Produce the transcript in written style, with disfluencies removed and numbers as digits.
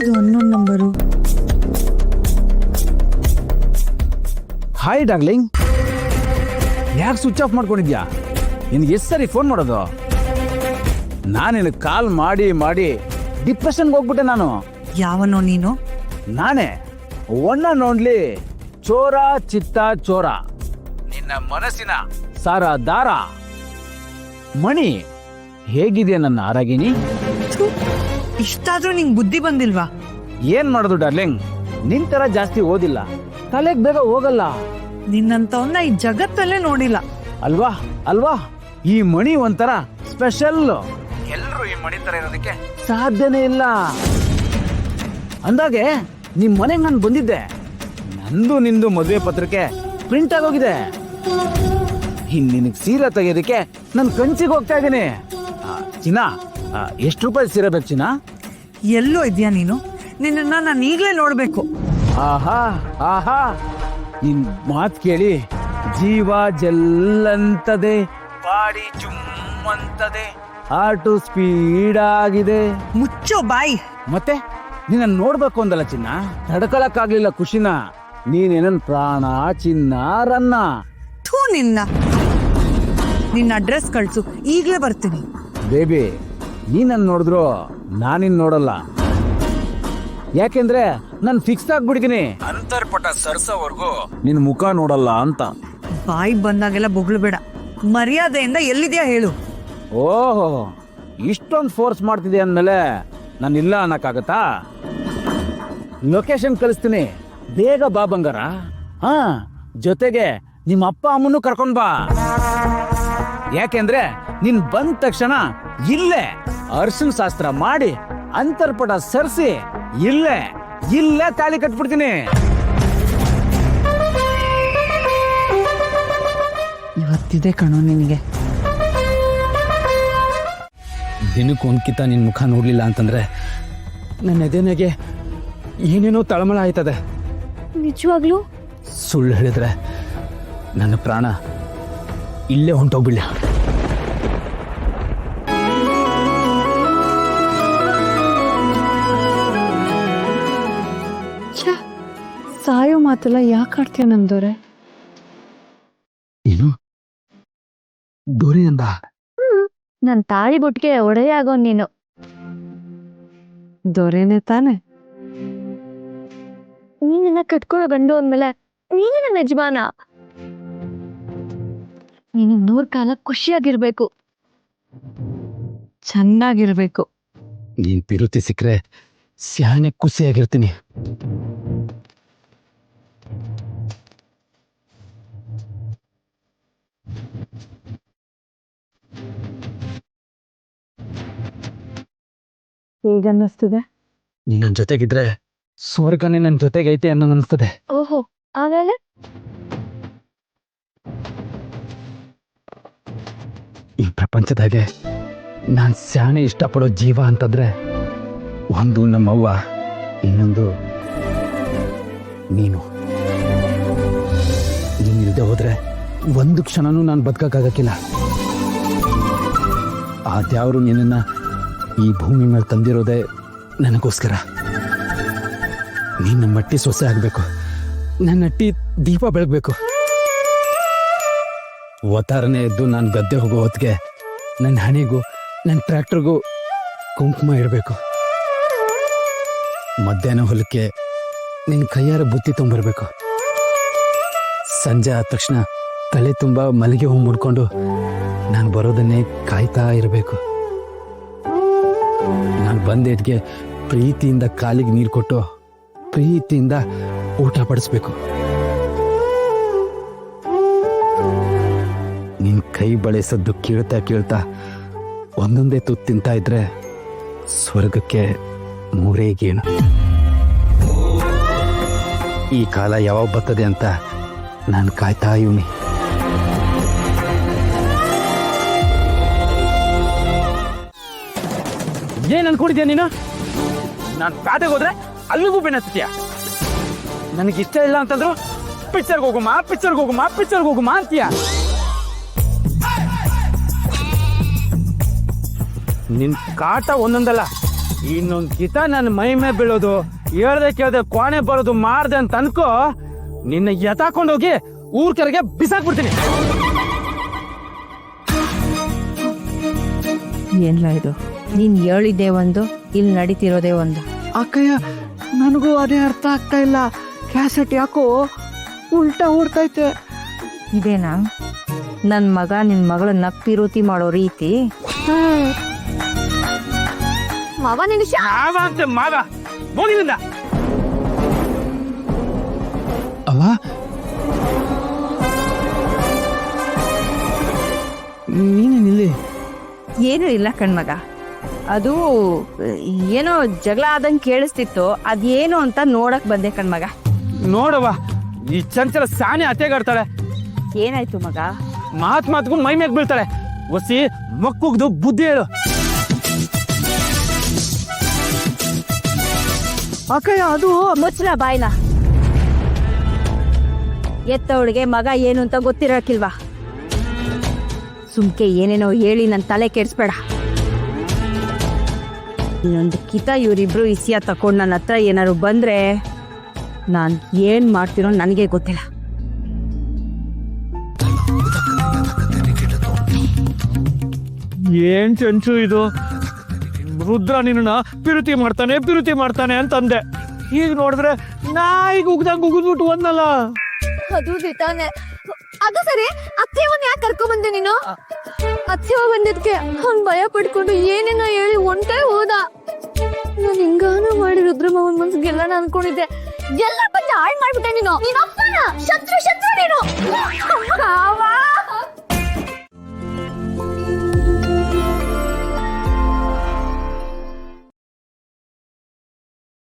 ಯಾರಿದು unknown number? Hi darling, ಯಾಕೆ switch off ಮಾಡ್ಕೊಂಡಿದ್ಯಾ? ನಿನ್ಗೆ ಎಷ್ಟು ಸರಿ ಫೋನ್ ಮಾಡೋದು? ನಾನು ನಿನಗೆ ಕಾಲ್ ಮಾಡಿ ಮಾಡಿ ಡಿಪ್ರೆಷನ್ಗೆ ಹೋಗ್ಬಿಟ್ಟೆ ನಾನು. ಯಾವನೋ ನೀನು? ನಾನೇ ಒನ್ನ ನೋಡ್ಲಿ ಚೋರ ಚಿತ್ತ ಚೋರ, ನಿನ್ನ ಮನಸ್ಸಿನ ಸಾರ ದಾರ ಮಣಿ. ಹೇಗಿದೆ ನನ್ನ ಆರಾಗಿನಿ? ಥು, ಇಷ್ಟಾದ್ರೂ ನಿಂಗ್ ಬುದ್ಧಿ ಬಂದಿಲ್ವಾ? ಏನ್ ಮಾಡೋದು ಡಾರ್ಲಿಂಗ್, ನಿನ್ ತರ ಜಾಸ್ತಿ ಓದಿಲ್ಲ, ತಲೆಗ್ ಬೇಗ ಹೋಗಲ್ಲ. ನಿನ್ನಂತವನ್ನ ಈ ಜಗತ್ತಲ್ಲೇ ನೋಡಿಲ್ಲ. ಅಲ್ವಾ ಅಲ್ವಾ? ಈ ಮಣಿ ಒಂಥರ ಸ್ಪೆಷಲ್. ಎಲ್ಲರೂ ಈ ಮಣಿ ತರ ಇರೋದಕ್ಕೆ ಸಾಧ್ಯನೇ ಇಲ್ಲ. ಅಂದಾಗೆ ನಿಮ್ ಮನೆಗೆ ನಾನು ಬಂದಿದ್ದೆ. ನಂದು ನಿಂದು ಮದುವೆ ಪತ್ರಕ್ಕೆ ಪ್ರಿಂಟ್ ಆಗೋಗಿದೆ. ಇನ್ ನಿನಗ್ ಸೀರೆ ತೆಗೆಯೋದಕ್ಕೆ ನಾನು ಕಂಚಿಗೆ ಹೋಗ್ತಾ ಇದ್ದೀನಿ. ಚಿನ್ನ, ಎಷ್ಟು ರೂಪಾಯಿ ಸೀರೆ ಬೇಕು ಚಿನ್ನ? ಎಲ್ಲೋ ಇದ್ಯಾ ನೀನು? ನಿನ್ನ ನಾನು ಈಗ್ಲೇ ನೋಡ್ಬೇಕು. ಆಹಾ ಆಹಾ, ನಿನ್ ಮಾತ್ ಕೇಳಿ ಜೀವ ಜಲ್ಲಂತದೆ, ಬಾಡಿ ಜುಮ್ಮಂತದೆ, ಹಾರ್ಟು ಸ್ಪೀಡ್ ಆಗಿದೆ. ಮುಚ್ಚೋ ಬಾಯಿ. ಮತ್ತೆ ನಿನ್ನ ನೋಡ್ಬೇಕು ಅಂದಲ್ಲ ಚಿನ್ನ, ತಡ್ಕೊಳಕ್ಕಾಗ್ಲಿಲ್ಲ ಖುಷಿನ. ನೀನೇನನ್ ಪ್ರಾಣ ಚಿನ್ನ ರನ್ನ. ಥೂ, ನಿನ್ನ ಅಡ್ರೆಸ್ ಕಳ್ಸು, ಈಗ್ಲೇ ಬರ್ತೀನಿ. ಬೇಬಿ, ನೀನನ್ ನೋಡಿದ್ರು ನಾನಿನ್ ನೋಡಲ್ಲ. ಯಾಕೆಂದ್ರೆ ನಾನು ಫಿಕ್ಸ್ ಆಗ್ಬಿಡ್ತೀನಿ, ಅಂತರ್ಪಟ ಸರ್ಸೋವರೆಗೂ ನಿನ್ ಮುಖ ನೋಡಲ್ಲ ಅಂತ. ಬಾಯಿ ಬಂದಾಗೆಲ್ಲ ಬೊಗಳು ಬೇಡ. ಮರ್ಯಾದೆಯಿಂದ ಎಲ್ಲಿದ್ಯಾ ಹೇಳು. ಓಹೋ, ಇಷ್ಟೊಂದು ಫೋರ್ಸ್ ಮಾಡ್ತಿದೆ ಅಂದ್ಮೇಲೆ ನಾನು ಇಲ್ಲ ಅನ್ನಕ್ಕಾಗತ್ತಾ? ಲೊಕೇಶನ್ ಕಳಿಸ್ತೀನಿ, ಬೇಗ ಬಾ ಬಂಗಾರ. ಹಾ, ಜೊತೆಗೆ ನಿಮ್ಮ ಅಪ್ಪ ಅಮ್ಮನ್ನು ಕರ್ಕೊಂಡ್ ಬಾ. ಯಾಕೆಂದ್ರೆ ನೀನ್ ಬಂದ ತಕ್ಷಣ ಇಲ್ಲೇ ಅರ್ಶಿನ ಶಾಸ್ತ್ರ ಮಾಡಿ ಅಂತರ್ಪಟ ಸರ್ಸಿ ಇಲ್ಲೇ ತಾಳಿ ಕಟ್ಬಿಡ್ತೀನಿ. ಇವತ್ತಿದೆ ಕಣೋ ನಿನಗೆ. ದಿನಕ್ಕೆ ಒಂದ್ಕಿತ ನಿನ್ ಮುಖ ನೋಡ್ಲಿಲ್ಲ ಅಂತಂದ್ರೆ ನನ್ನ ಎದೆನೆಗೆ ಏನೇನೋ ತಳಮಳ ಆಯ್ತದೆ. ನಿಜವಾಗ್ಲೂ? ಸುಳ್ಳು ಹೇಳಿದ್ರೆ ನನ್ನ ಪ್ರಾಣ ಇಲ್ಲೇ ಹೊಂಟೋಗ್ಬಿಡ್ಲ. ಸಾಯೋ ಮಾತೆಲ್ಲ ಯಾಕೆ ಆಡ್ತೀಯ ನಮ್ದವ್ರೆ? ಏನು ದೂರಿ ಅಂದ? ನನ್ ತಾಳಿ ಬೊಟ್ಟಿಗೆ ಒಡೆಯ ಆಗೋ ನೀನು. ದೊರೆನೆ ತಾನೆ? ನೀನ ಕಟ್ಕೊಳ್ಳೋ ಗಂಡು ಅಂದ್ಮೇಲೆ ನೀನೇ ನನ್ನ ಯಜಮಾನ. ನೀನು 100 ಕಾಲ ಖುಷಿಯಾಗಿರ್ಬೇಕು, ಚೆನ್ನಾಗಿರ್ಬೇಕು. ನೀನ್ ಪಿರುತಿ ಸಿಕ್ಕರೆ ಸ್ಯಾನೆ ಖುಷಿಯಾಗಿರ್ತೀನಿ. ಹೇಗನ್ನಿಸ್ತದೆ? ನೀನ್ ನನ್ನ ಜೊತೆಗಿದ್ರೆ ಸ್ವರ್ಗನೇ ನನ್ನ ಜೊತೆಗೈತೆ ಅನ್ನೋ ಅನಿಸ್ತದೆ. ಓಹೋ, ಆಮೇಲೆ ಈ ಪ್ರಪಂಚದಾಗೆ ನಾನ್ ಸ್ಯಾನೆ ಇಷ್ಟಪಡೋ ಜೀವ ಅಂತಂದ್ರೆ ಒಂದು ನಮ್ಮವ್ವ, ಇನ್ನೊಂದು ನೀನು. ನೀನಿಲ್ದೆ ಹೋದ್ರೆ ಒಂದು ಕ್ಷಣನೂ ನಾನು ಬದುಕಕ್ಕಾಗಕ್ಕಿಲ್ಲ. ಆ ದ್ಯಾವರು ನಿನ್ನನ್ನ ಈ ಭೂಮಿ ಮೇಲೆ ತಂದಿರೋದೇ ನನಗೋಸ್ಕರ. ನಿನ್ನ ಮಟ್ಟಿ ಸೊಸೆ ಆಗ್ಬೇಕು, ನನ್ನ ಅಟ್ಟಿ ದೀಪ ಬೆಳಗ್ಬೇಕು. ಒತ್ತಾರನೆ ಎದ್ದು ನಾನು ಗದ್ದೆ ಹೋಗೋ ಹೊತ್ತಿಗೆ ನನ್ನ ಹಣೆಗೂ ನನ್ನ ಟ್ರ್ಯಾಕ್ಟರ್ಗೂ ಕುಂಕುಮ ಇಡಬೇಕು. ಮಧ್ಯಾಹ್ನ ಹೊಲಕ್ಕೆ ನಿನ್ನ ಕೈಯಾರ ಬುತ್ತಿ ತೊಂಬರ್ಬೇಕು. ಸಂಜೆ ಆದ ತಕ್ಷಣ ತಲೆ ತುಂಬ ಮಲ್ಲಿಗೆ ಹೂ ಮುಡ್ಕೊಂಡು ನಾನು ಬರೋದನ್ನೇ ಕಾಯ್ತಾ ಇರಬೇಕು. ನಾನು ಬಂದೇಟ್ಗೆ ಪ್ರೀತಿಯಿಂದ ಕಾಲಿಗೆ ನೀರು ಕೊಟ್ಟು ಪ್ರೀತಿಯಿಂದ ಊಟ ಪಡಿಸ್ಬೇಕು. ನಿನ್ ಕೈ ಬಳೆ ಸದ್ದು ಕೇಳ್ತಾ ಕೇಳ್ತಾ ಒಂದೊಂದೇ ತುತ್ತು ತಿಂತಾ ಇದ್ರೆ ಸ್ವರ್ಗಕ್ಕೆ 3 ಗೇಣು. ಈ ಕಾಲ ಯಾವಾಗ ಬರ್ತದೆ ಅಂತ ನಾನು ಕಾಯ್ತಾ ಇವನಿ. ಏನ್ ಅನ್ಕೊಂಡಿದ್ಯಾ ನೀನು? ನಾನು ಪ್ಯಾಟೆಗೆ ಹೋದ್ರೆ ಅಲ್ಲಿಗೂ ಬೆನ್ನತ್ತೀಯ. ನನಗಿಷ್ಟ ಇಲ್ಲ ಅಂತಂದ್ರು ಪಿಕ್ಚರ್ಗೆ ಹೋಗುಮ ಅಂತೀಯ. ನಿನ್ ಕಾಟ ಒಂದೊಂದಲ್ಲ ಇನ್ನೊಂದ್ ಕಿತ ನನ್ನ ಮೈ ಮೇಲೆ ಬೀಳೋದು ಹೇಳ್ದೆ ಕೇಳ್ದೆ ಕೋಣೆ ಬರೋದು ಮಾಡ್ದೆ ಅಂತ ಅನ್ಕೋ ನಿನ್ನ ಎತ್ತಾಕೊಂಡೋಗಿ ಊರ್ ಕೆರೆಗೆ ಬಿಸಾಕ್ಬಿಡ್ತೀನಿ. ಏನ್ಲ ಇದು, ನೀನ್ ಹೇಳಿದ್ದೆ ಒಂದು, ಇಲ್ಲಿ ನಡೀತಿರೋದೇ ಒಂದು. ಅಕ್ಕಯ್ಯ ನನಗೂ ಅದೇ ಅರ್ಥ ಆಗ್ತಾ ಇಲ್ಲ. ಕ್ಯಾಸೆಟ್ ಯಾಕೋ ಉಲ್ಟಾ ಓಡ್ತೈತೆ. ಇದೇನಾ ನನ್ ಮಗ ನಿನ್ ಮಗಳನ್ನ ಪಿರುತಿ ಮಾಡೋ ರೀತಿ? ಮಾವ ನಿಮಿಷ ಅಂತ ಮಾವ ಹೋಗಿನಿಂದ ಅವ ನೀನೇನಿಲ್ಲಿ? ಏನು ಇಲ್ಲ ಕಣ್ಮಗ, ಅದು ಏನೋ ಜಗಳ ಆದಂಗ್ ಕೇಳಿಸ್ತಿತ್ತು, ಅದೇನು ಅಂತ ನೋಡಕ್ ಬಂದೆ ಕಣ್ಮಗ. ನೋಡವ್ವ, ಈ ಚಂಚಲ ಸಾನೆ ಅತ್ತೆಗಾಡ್ತಾಳೆ. ಏನಾಯ್ತು ಮಗ? ಮಾತ್ಗೂ ಮೈ ಮ್ಯಾಗ ಬೀಳ್ತಾಳೆ. ಒಸಿ ಮಕ್ಕುಗ್ದು ಬುದ್ಧಿ ಹೇಳು. ಅಕ್ಕಯ್ಯ ಅದು ಮುಚ್ಚಲ ಬಾಯ್ನ. ಎತ್ತವಳಿಗೆ ಮಗ ಏನು ಅಂತ ಗೊತ್ತಿರಕ್ಕಿಲ್ವಾ? ಸುಮ್ಕೆ ಏನೇನೋ ಹೇಳಿ ನನ್ ತಲೆ ಕೆಡ್ಸ್ಬೇಡ. ಇನ್ನೊಂದು ಕಿತ ಇವರಿಬ್ರು ಇಸಿಯ ತಕೊಂಡ್ ನನ್ನ ಹತ್ರ ಏನಾರು ಬಂದ್ರೆ ನಾನ್ ಏನ್ ಮಾಡ್ತೀನೋ ನನಗೆ ಗೊತ್ತಿಲ್ಲ. ಏನ್ ಚಂಚು ಇದು? ರುದ್ರ ನಿನ್ನ ಪಿರುತಿ ಮಾಡ್ತಾನೆ ಅಂತಂದೆ. ಈಗ ನೋಡಿದ್ರೆ ನಾಯಿಗೆ ಉಗ್ದಂಗ್ ಉಗಿದ್ಬಿಟ್ಟು ಒಂದಲ್ಲ. ಅದು ತಾನೆ. ಅದು ಸರಿ, ಅತ್ತೆಯವನ್ನ ಯಾಕೆ ಕರ್ಕೊಂಡ್ ಬಂದೆ ನೀನು? ಅತ್ತೆವ ಬಂದಿದ್ಕೆ ಹಂಗ್ ಭಯ ಪಡ್ಕೊಂಡು ಏನೇನೋ ಹೇಳಿ ಹೊಂಟೇ ಹೋದ. ನಾನು ಹಿಂಗಾನ ಮಾಡಿ ರುದ್ರಮ್ಮವನ್ ಮನ್ಸ್ ಗೆಲ್ಲಣ ಅನ್ಕೊಂಡಿದ್ದೆ. ಎಲ್ಲ ಬಂದು ಹಾಳ್ ಮಾಡ್ಬಿಟ್ಟೆ ನೀನು. ನೀನಪ್ಪನ ಶತ್ರು ನೀನು.